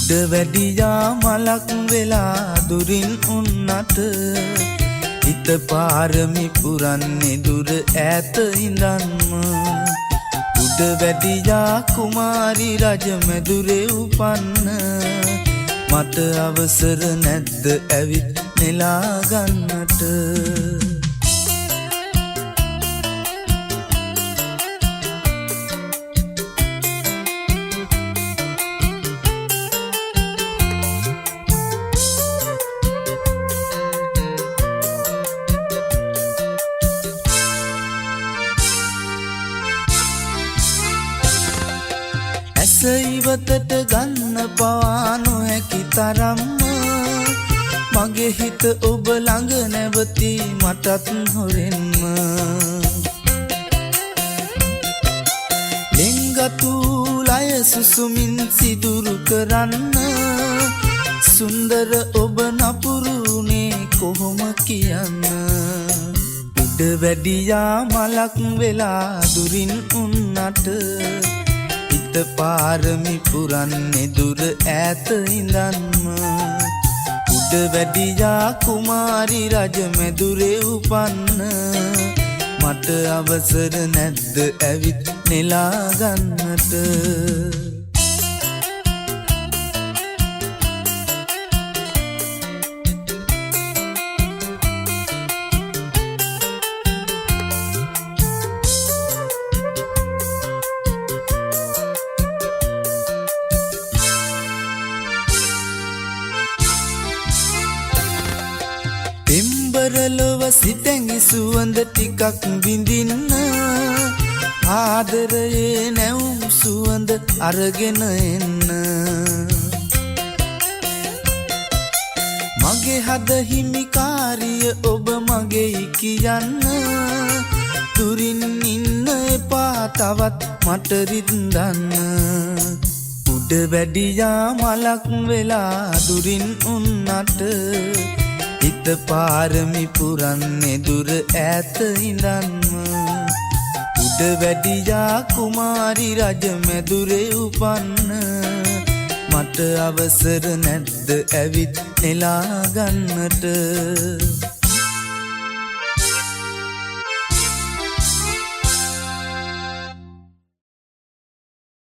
උඩ වැඩියා මලක් වෙලා දුරින් උන්නට හිත පාරමි පුරන්නේ දුර ඈත ඉඳන්ම උඩ වැඩියා කුමාරි රජ මැදුරේ උපන්න මට අවසර නැද්ද ඇවිත් නෙලා ගන්නට ඉවතට ගන්න පවා නොහැකි තරම්ම මගේ හිත ඔබ ළඟ නැවති මටත් හොරෙන්ම ලෙන්ගතු ලය සුසුමින් සිදුරු කරන්න සුන්දර ඔබ නපුරුනේ කොහොම කියන්න උඩ වැඩියා මලක් වෙලා දුරින් උන්නට පාරමි පුරන්නේ දුර ඈත ඉඳන්ම උඩ වැඩියා කුමාරි රජ මැදුරේ උපන්න මට අවසර නැද්ද ඇවිත් නෙලා ගන්නට පෙම්බරලොව සිතැඟි සුවඳ ටිකක් විඳින්න ආදරයේ නැවුම් සුවඳ අරගෙන එන්න මගේ හද හිමිකාරිය ඔබ මගේ කියන්න දුරින් ඉන්න එපා තවත් මට රින්දන්න උඩ වැඩියා මලක් වෙලා දුරින් උන්නට හිත පාරමි පුරන්නේ දුර ඈත ඉඳන්ම උඩ වැඩියා කුමාරි රජ මැදුරේ උපන්න මට අවසර නැද්ද ඇවිත් නෙලා ගන්නට